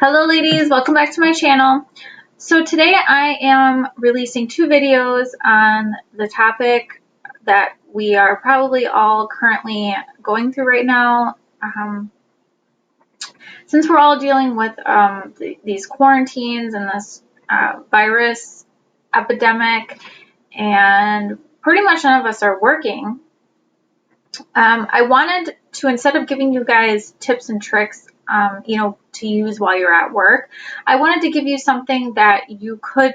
Hello ladies, welcome back to my channel. So today I am releasing two videos on the topic that we are probably all currently going through right now. Since we're all dealing with these quarantines and this virus epidemic, and pretty much none of us are working, I wanted to, instead of giving you guys tips and tricks, to use while you're at work, I wanted to give you something that you could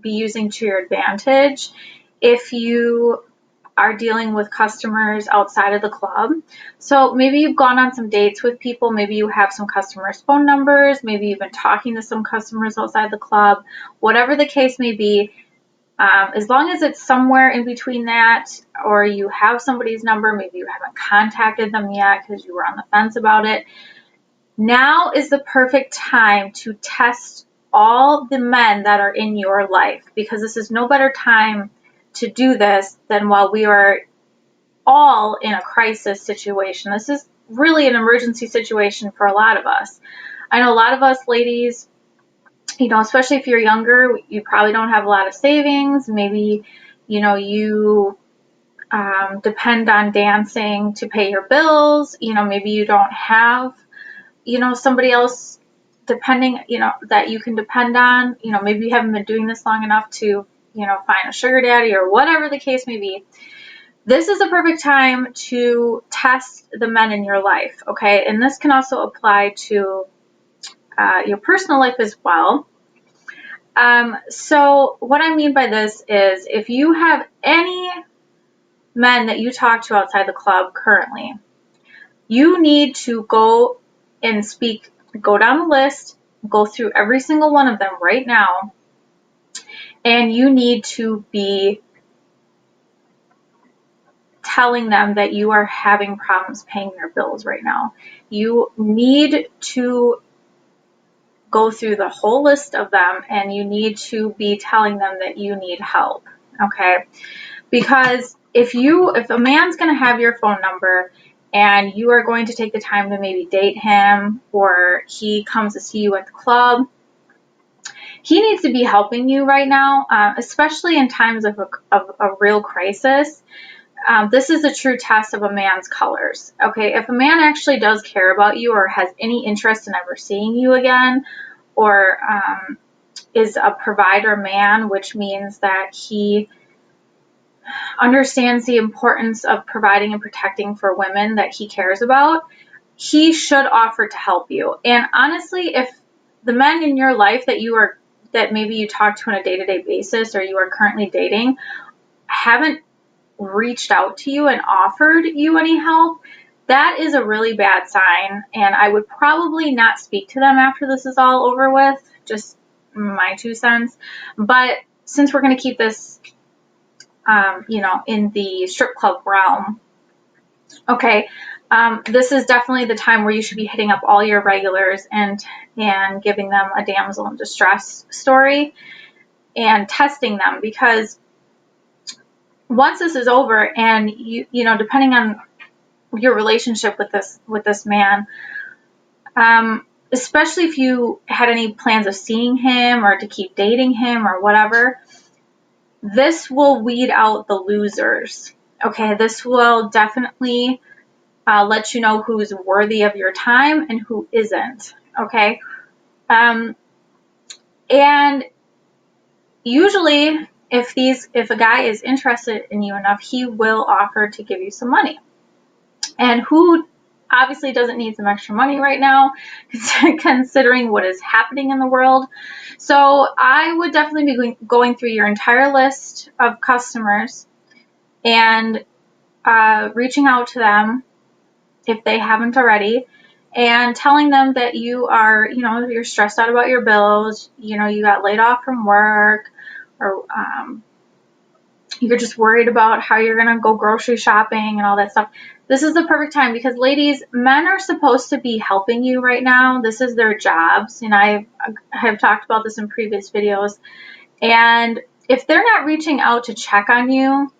be using to your advantage if you are dealing with customers outside of the club. So maybe you've gone on some dates with people, maybe you have some customers' phone numbers, maybe you've been talking to some customers outside the club, whatever the case may be. As long as it's somewhere in between that, or you have somebody's number, maybe you haven't contacted them yet because you were on the fence about it, now is the perfect time to test all the men that are in your life, because this is no better time to do this than while we are all in a crisis situation. This is really an emergency situation for a lot of us. I know a lot of us ladies, especially if you're younger, you probably don't have a lot of savings. Maybe, you depend on dancing to pay your bills. Maybe you don't have, somebody else depending, that you can depend on. Maybe you haven't been doing this long enough to, find a sugar daddy or whatever the case may be. This is the perfect time to test the men in your life, okay? And this can also apply to your personal life as well. So what I mean by this is, if you have any men that you talk to outside the club currently, you need to go and go down the list, go through every single one of them right now, and you need to be telling them that you are having problems paying your bills right now. You need to go through the whole list of them, and you need to be telling them that you need help, okay? Because if a man's going to have your phone number and you are going to take the time to maybe date him, or he comes to see you at the club, he needs to be helping you right now, especially in times of a real crisis. This is a true test of a man's colors. Okay, if a man actually does care about you or has any interest in ever seeing you again, or is a provider man, which means that he understands the importance of providing and protecting for women that he cares about, he should offer to help you. And honestly, if the men in your life that maybe you talk to on a day-to-day basis, or you are currently dating, haven't reached out to you and offered you any help, that is a really bad sign, and I would probably not speak to them after this is all over with. Just my 2 cents. But since we're going to keep this in the strip club realm, okay, this is definitely the time where you should be hitting up all your regulars and giving them a damsel in distress story and testing them, because once this is over, and depending on your relationship with this man, especially if you had any plans of seeing him or to keep dating him or whatever, this will weed out the losers. Okay, this will definitely let you know who's worthy of your time and who isn't. Okay, and usually, if a guy is interested in you enough, he will offer to give you some money. And who obviously doesn't need some extra money right now, considering what is happening in the world? So I would definitely be going through your entire list of customers and reaching out to them if they haven't already, and telling them that you are, you're stressed out about your bills, you got laid off from work, or you're just worried about how you're going to go grocery shopping and all that stuff. This is the perfect time, because ladies, men are supposed to be helping you right now. This is their jobs, and I have talked about this in previous videos. And if they're not reaching out to check on you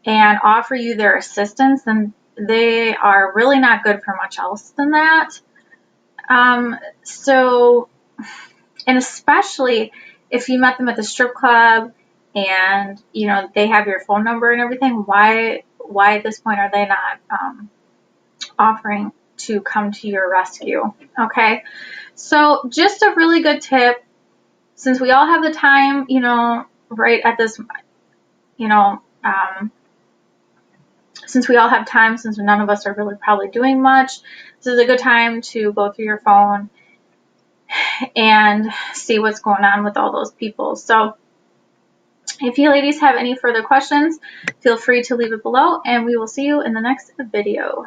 and offer you their assistance, then they are really not good for much else than that. So, and especially if you met them at the strip club and, you know, they have your phone number and everything, why at this point are they not offering to come to your rescue? Okay. So just a really good tip, since we all have the time, you know, right at this, you know, since we all have time, since none of us are really probably doing much, this is a good time to go through your phone and see what's going on with all those people. So if you ladies have any further questions, feel free to leave it below, and we will see you in the next video.